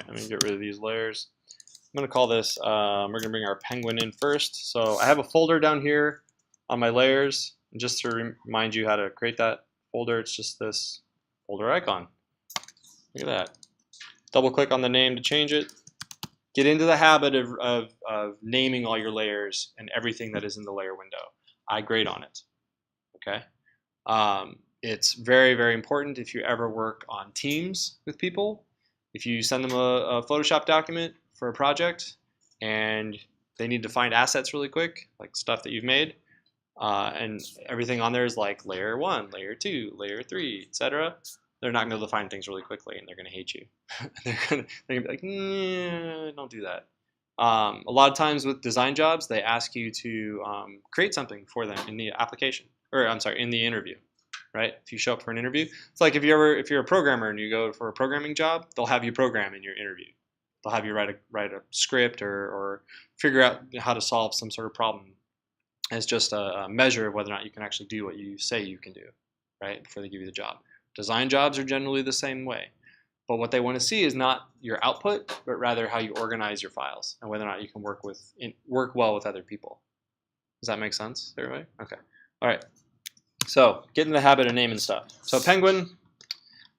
let me get rid of these layers. I'm going to call this, we're going to bring our penguin in first. So I have a folder down here on my layers. And just to remind you how to create that folder, it's just this folder icon. Look at that. Double click on the name to change it. Get into the habit of naming all your layers and everything that is in the layer window. I grade on it. Okay. It's very, very important if you ever work on teams with people. If you send them a Photoshop document for a project and they need to find assets really quick, like stuff that you've made, and everything on there is like layer 1, layer 2, layer 3, etc. They're not going to be able to find things really quickly, and they're going to hate you. they're going to be like, nah, don't do that. A lot of times with design jobs, they ask you to create something for them in the application, or I'm sorry, in the interview, right? If you show up for an interview, it's like if you're a programmer and you go for a programming job, they'll have you program in your interview. They'll have you write a script or figure out how to solve some sort of problem. It's just a measure of whether or not you can actually do what you say you can do, right? Before they give you the job. Design jobs are generally the same way. But what they want to see is not your output, but rather how you organize your files and whether or not you can work well with other people. Does that make sense to everybody? Okay. All right. So get in the habit of naming stuff. So penguin,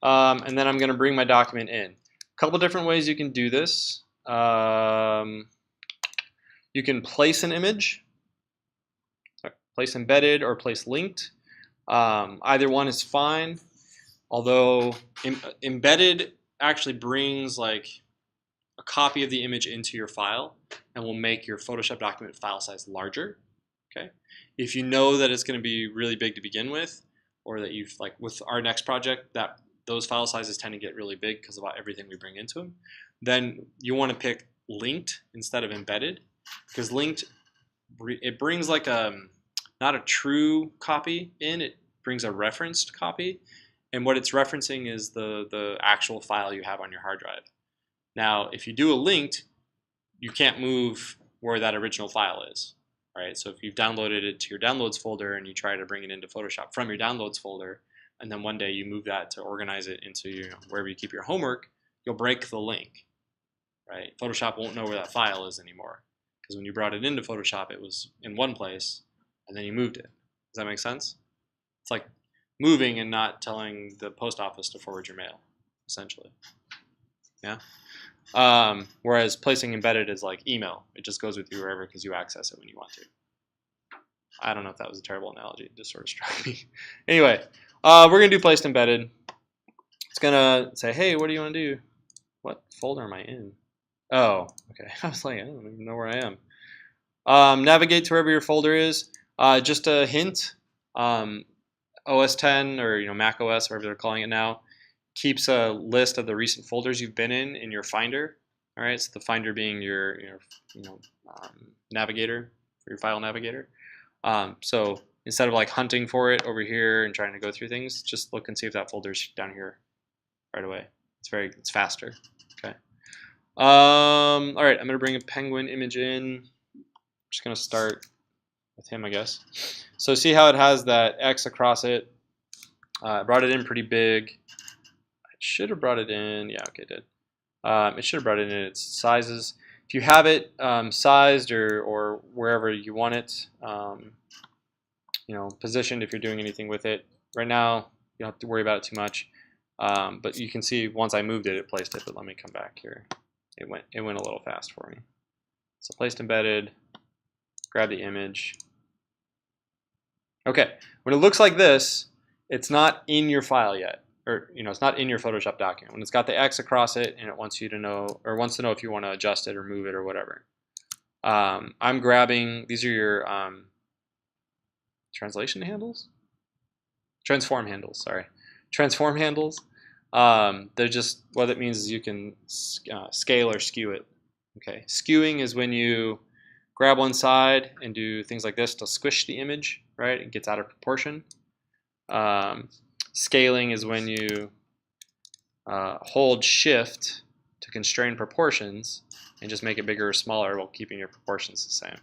and then I'm going to bring my document in. A couple different ways you can do this. You can place an image, place embedded or place linked. Either one is fine. Although embedded actually brings like a copy of the image into your file and will make your Photoshop document file size larger. Okay, if you know that it's going to be really big to begin with, or that you've like with our next project that those file sizes tend to get really big because of everything we bring into them, then you want to pick linked instead of embedded, because linked it brings like not a true copy in, it brings a referenced copy. And what it's referencing is the actual file you have on your hard drive. Now, if you do a linked, you can't move where that original file is, right? So if you've downloaded it to your downloads folder and you try to bring it into Photoshop from your downloads folder, and then one day you move that to organize it into wherever you keep your homework, you'll break the link, right? Photoshop won't know where that file is anymore, because when you brought it into Photoshop, it was in one place, and then you moved it. Does that make sense? It's like moving and not telling the post office to forward your mail, essentially. Yeah. Whereas placing embedded is like email. It just goes with you wherever because you access it when you want to. I don't know if that was a terrible analogy. It just sort of struck me. Anyway, we're going to do placed embedded. It's going to say, hey, what do you want to do? What folder am I in? Oh, okay. I was like, I don't even know where I am. Navigate to wherever your folder is. Just a hint. OS 10 or Mac OS, whatever they're calling it now, keeps a list of the recent folders you've been in your Finder. All right, so the Finder being your navigator for your file navigator. So instead of like hunting for it over here and trying to go through things, just look and see if that folder's down here right away. It's faster. Okay. All right, I'm gonna bring a penguin image in. I'm just gonna start with him, I guess. So see how it has that X across it. I brought it in pretty big. I should have brought it in. Yeah, okay, it did. It should have brought it in its sizes. If you have it sized or wherever you want it, positioned if you're doing anything with it. Right now, you don't have to worry about it too much. But you can see once I moved it, it placed it. But let me come back here. It went a little fast for me. So placed embedded. Grab the image. Okay, when it looks like this, it's not in your file yet, or it's not in your Photoshop document. When it's got the X across it and it wants you to know, or wants to know if you want to adjust it or move it or whatever. I'm grabbing, these are your translation handles? Transform handles, sorry. Transform handles. They're just, what it means is you can scale or skew it. Okay, skewing is when you grab one side and do things like this to squish the image, right? It gets out of proportion. Scaling is when you hold shift to constrain proportions and just make it bigger or smaller while keeping your proportions the same.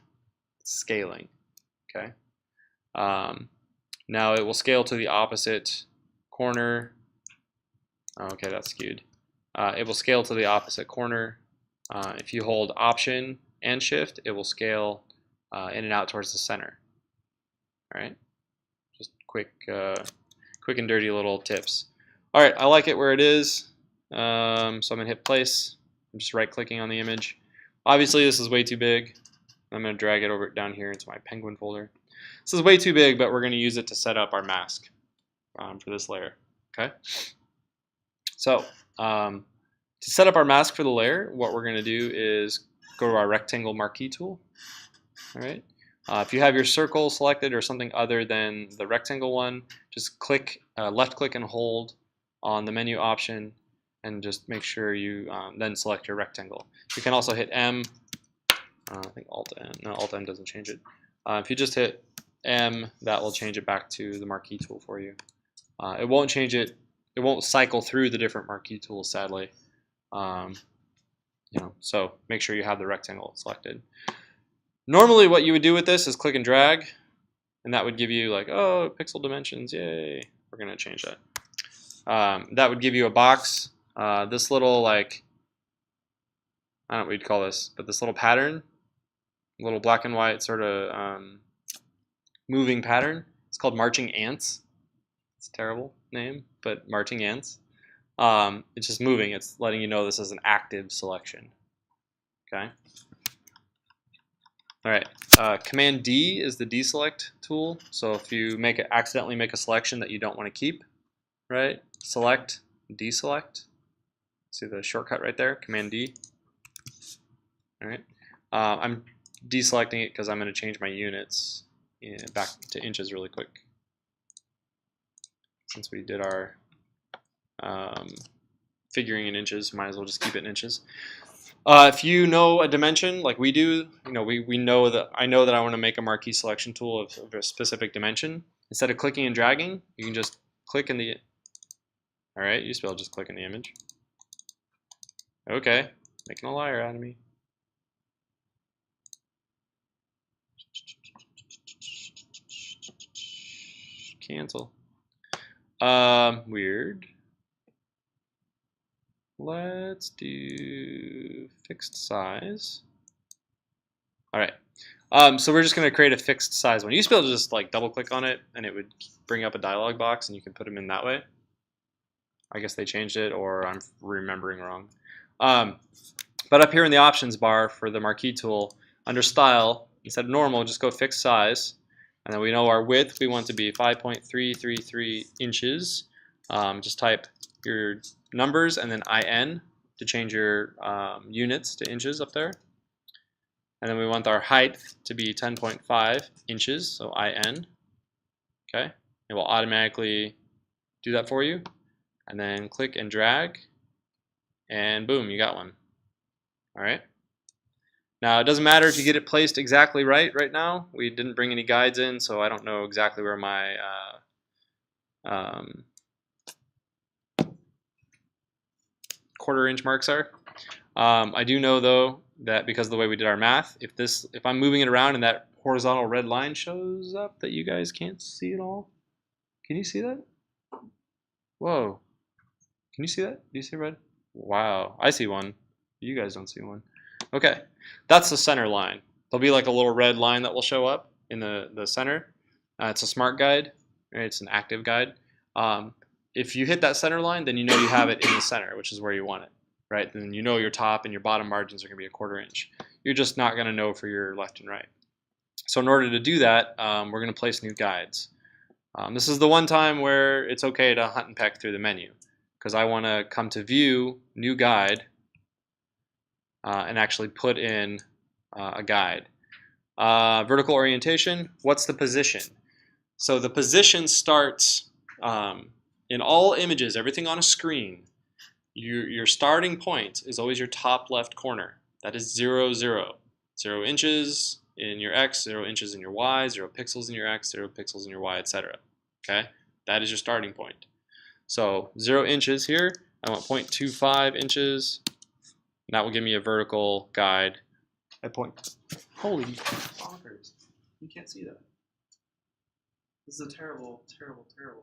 It's scaling, okay? Now it will scale to the opposite corner. Okay, that's skewed. it will scale to the opposite corner. If you hold Option and Shift, it will scale in and out towards the center. All right, just quick and dirty little tips. All right, I like it where it is, so I'm gonna hit place. I'm just right-clicking on the image. Obviously, this is way too big. I'm gonna drag it over down here into my penguin folder. This is way too big, but we're gonna use it to set up our mask for this layer. Okay. So to set up our mask for the layer, what we're gonna do is go to our rectangle marquee tool. All right. If you have your circle selected or something other than the rectangle one, just click, left click and hold on the menu option and just make sure you then select your rectangle. You can also hit M, I think Alt N, no, Alt N doesn't change it. If you just hit M, that will change it back to the marquee tool for you. It won't change it, it won't cycle through the different marquee tools, sadly. So make sure you have the rectangle selected. Normally what you would do with this is click and drag, and that would give you like, oh, pixel dimensions, yay. We're gonna change that. That would give you a box. This little, like, I don't know what you'd call this, but this little pattern, little black and white sort of moving pattern. It's called marching ants. It's a terrible name, but marching ants. It's just moving. It's letting you know this is an active selection. Okay. All right. Command D is the deselect tool. So if you accidentally make a selection that you don't want to keep, right? Select, deselect. See the shortcut right there, Command D. All right. I'm deselecting it because I'm going to change my units back to inches really quick. Since we did our figuring in inches, might as well just keep it in inches. If you know a dimension like we do, we know that I know that I want to make a marquee selection tool of a specific dimension. Instead of clicking and dragging, you can just click in the. All right, you used to be able to just click in the image. Okay, making a liar out of me. Cancel. Weird. Let's do fixed size. All right. So we're just going to create a fixed size one. You used to be able to just like double click on it and it would bring up a dialog box and you can put them in that way. I guess they changed it, or I'm remembering wrong. But up here in the options bar for the marquee tool, under style, instead of normal, just go fixed size. And then we know our width, we want to be 5.333 inches. Just type your numbers and then IN to change your units to inches up there. And then we want our height to be 10.5 inches, so IN. Okay, it will automatically do that for you. And then click and drag, and boom, you got one. All right. Now, it doesn't matter if you get it placed exactly right now. We didn't bring any guides in, so I don't know exactly where my quarter-inch marks are. I do know, though, that because of the way we did our math, if I'm moving it around and that horizontal red line shows up that you guys can't see at all, can you see that? Whoa. Can you see that? Do you see red? Wow, I see one. You guys don't see one. Okay, that's the center line. There'll be like a little red line that will show up in the center. It's a smart guide, right? It's an active guide. If you hit that center line, then you know you have it in the center, which is where you want it, right? Then you know your top and your bottom margins are going to be a quarter-inch. You're just not going to know for your left and right. So in order to do that, we're going to place new guides. This is the one time where it's okay to hunt and peck through the menu, because I want to come to View, New Guide, and actually put in a guide. Vertical orientation, what's the position? So the position starts in all images, everything on a screen. Your starting point is always your top left corner. That is 0, 0. 0 inches in your X, 0 inches in your Y, 0 pixels in your X, 0 pixels in your Y, etc. Okay, that is your starting point. So 0 inches here, I want 0.25 inches. And that will give me a vertical guide at point. Holy bonkers. You can't see that. This is a terrible, terrible, terrible.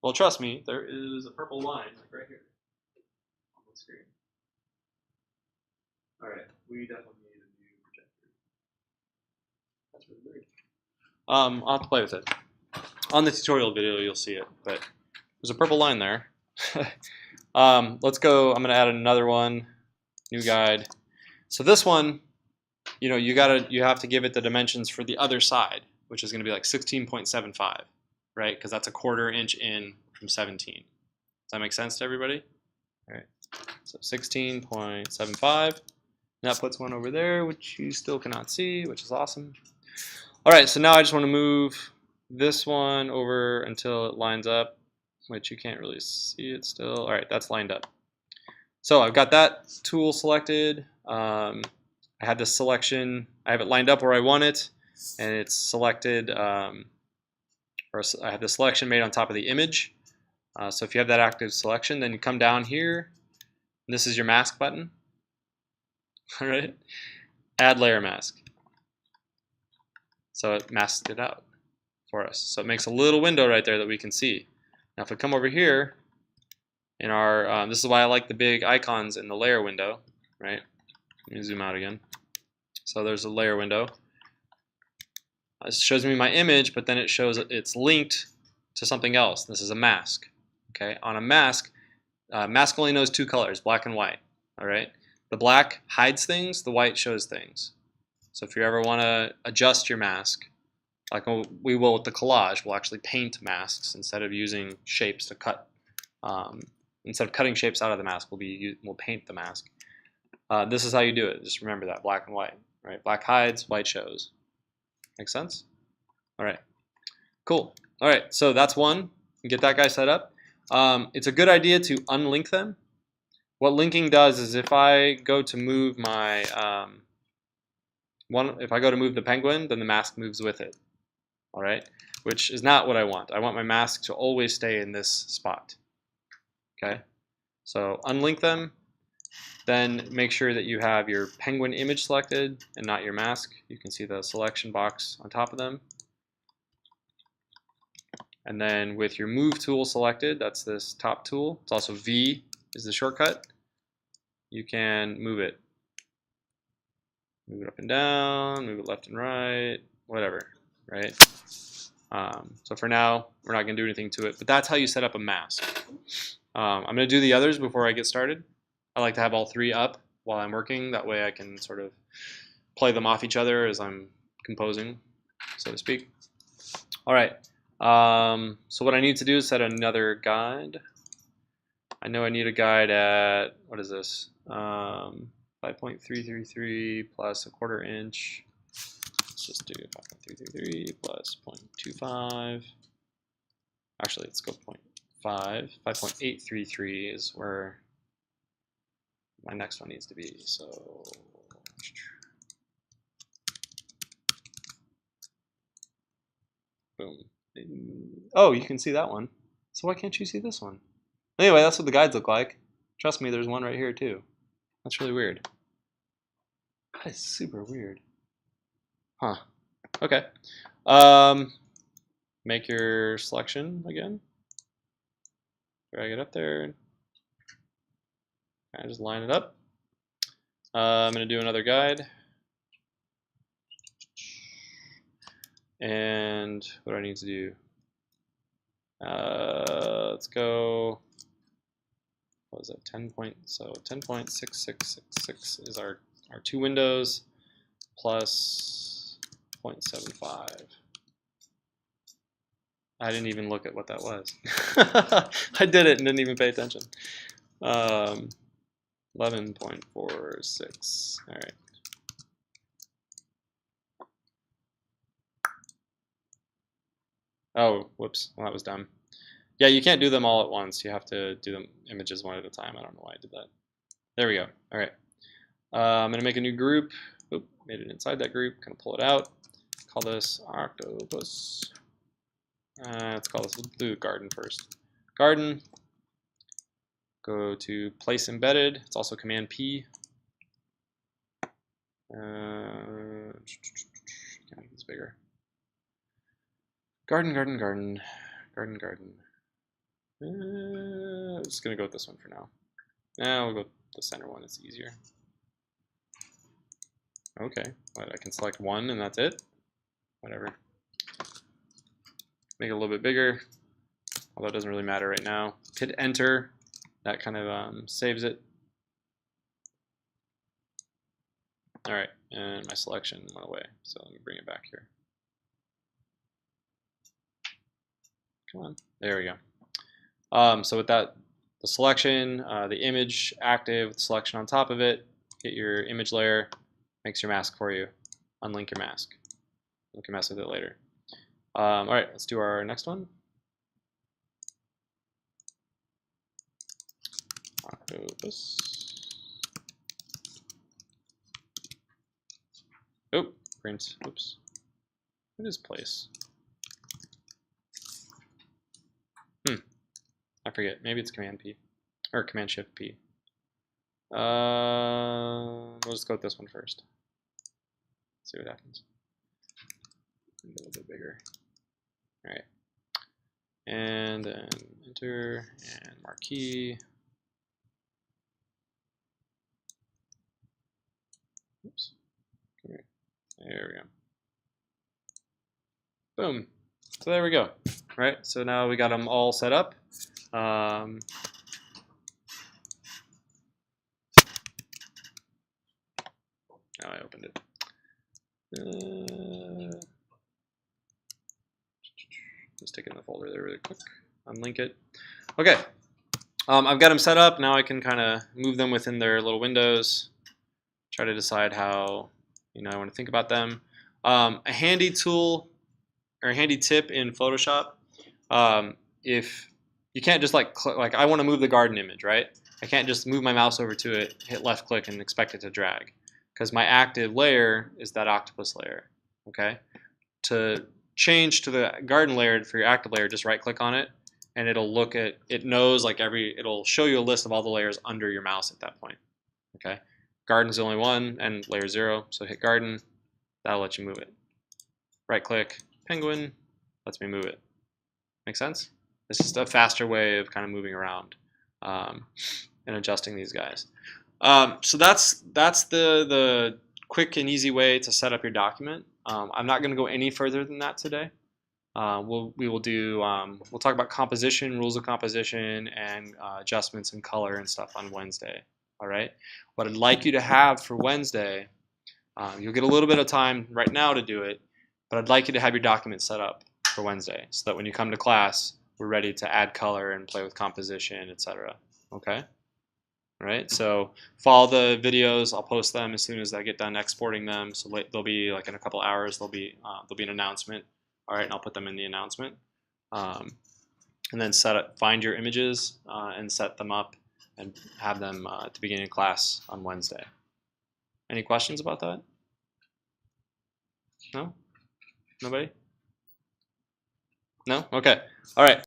Well, trust me, there is a purple line like right here on the screen. All right, we definitely need a new projector. That's really weird. I'll have to play with it. On the tutorial video, you'll see it, but there's a purple line there. Let's go. I'm going to add another one. New guide. So this one, you have to give it the dimensions for the other side, which is going to be like 16.75, right? Because that's a 1/4 inch in from 17. Does that make sense to everybody? All right. So 16.75. That puts one over there, which you still cannot see, which is awesome. All right. So now I just want to move this one over until it lines up, which you can't really see it still. All right, that's lined up. So I've got that tool selected. I have this selection. I have it lined up where I want it, and it's selected. Or I have the selection made on top of the image. So if you have that active selection, then you come down here. And this is your mask button. All right, add layer mask. So it masks it out for us. So it makes a little window right there that we can see. Now if we come over here in our, this is why I like the big icons in the layer window, right? Let me zoom out again. So there's a layer window. It shows me my image, but then it shows it's linked to something else. This is a mask. Okay, on a mask, mask only knows 2 colors, black and white. All right, the black hides things, the white shows things. So if you ever want to adjust your mask, like we will with the collage, we'll actually paint masks instead of using shapes to cut. Instead of cutting shapes out of the mask, we'll paint the mask. This is how you do it. Just remember that, black and white. Right? Black hides, white shows. Make sense? All right. Cool. All right. So that's one. Get that guy set up. It's a good idea to unlink them. What linking does is if I go to move my if I go to move the penguin, then the mask moves with it. All right, which is not what I want. I want my mask to always stay in this spot. Okay, so unlink them, then make sure that you have your penguin image selected and not your mask. You can see the selection box on top of them. And then with your move tool selected, that's this top tool. It's also V is the shortcut. You can move it. Move it up and down, move it left and right, whatever, right? So for now, we're not going to do anything to it, but that's how you set up a mask. I'm going to do the others before I get started. I like to have all 3 up while I'm working. That way I can sort of play them off each other as I'm composing, so to speak. All right. So what I need to do is set another guide. I know I need a guide at, what is this? 5.333 plus a 1/4 inch. Let's just do 5.333 plus 0.25. Actually, let's go 0.5. 5.833 is where my next one needs to be. So boom. Oh, you can see that one. So why can't you see this one? Anyway, that's what the guides look like. Trust me, there's one right here too. That's really weird. That is super weird. Huh. Okay. Make your selection again. Drag it up there. And just line it up. I'm going to do another guide. And what do I need to do? Let's go. What is it? 10.6666 is our 2 windows plus 0.75. I didn't even look at what that was. I did it and didn't even pay attention. 11.46. All right. Oh, whoops. Well, that was dumb. Yeah, you can't do them all at once. You have to do them images one at a time. I don't know why I did that. There we go. All right. I'm going to make a new group. Oop, made it inside that group. Going to pull it out. Call this octopus. Let's call this blue garden first. Garden. Go to place embedded. It's also Command P. Can make this bigger. Garden, garden, garden, garden, garden. I'm just gonna go with this one for now. Now we'll go with the center one. It's easier. Okay, but I can select one and that's it. Whatever. Make it a little bit bigger, although it doesn't really matter right now. Hit enter. That kind of saves it. All right, and my selection went away, so let me bring it back here. Come on, there we go. So with that, the selection, the image active, the selection on top of it, get your image layer, makes your mask for you. Unlink your mask. You can mess with it later. All right, let's do our next one. Octopus. Oh, print. Oops. What is place? I forget. Maybe it's Command P or Command Shift P. We'll just go with this one first. See what happens. A little bit bigger. All right, and then enter and marquee. Oops. Come here. There we go. Boom. So there we go. All right. So now we got them all set up. Now I opened it. Just stick it in the folder there really quick. Unlink it. Okay. I've got them set up. Now I can kind of move them within their little windows. Try to decide how I want to think about them. A handy tool or a handy tip in Photoshop. If you can't just like I want to move the garden image, right? I can't just move my mouse over to it, hit left click, and expect it to drag, because my active layer is that octopus layer. Okay. To change to the garden layer for your active layer, just right click on it, and it'll look at it knows like it'll show you a list of all the layers under your mouse at that point. Okay. Garden's the only one, and layer 0. So hit garden. That'll let you move it. Right click, penguin, lets me move it. Make sense? It's just a faster way of kind of moving around and adjusting these guys. So that's the quick and easy way to set up your document. I'm not going to go any further than that today. We'll talk about composition, rules of composition, and adjustments in color and stuff on Wednesday. All right. What I'd like you to have for Wednesday, you'll get a little bit of time right now to do it, but I'd like you to have your document set up for Wednesday so that when you come to class, we're ready to add color and play with composition, etc. Okay? All right, so follow the videos. I'll post them as soon as I get done exporting them. So they'll be like in a couple hours. There'll be an announcement. All right, and I'll put them in the announcement. And then find your images and set them up and have them at the beginning of class on Wednesday. Any questions about that? No? Nobody? No? Okay. All right.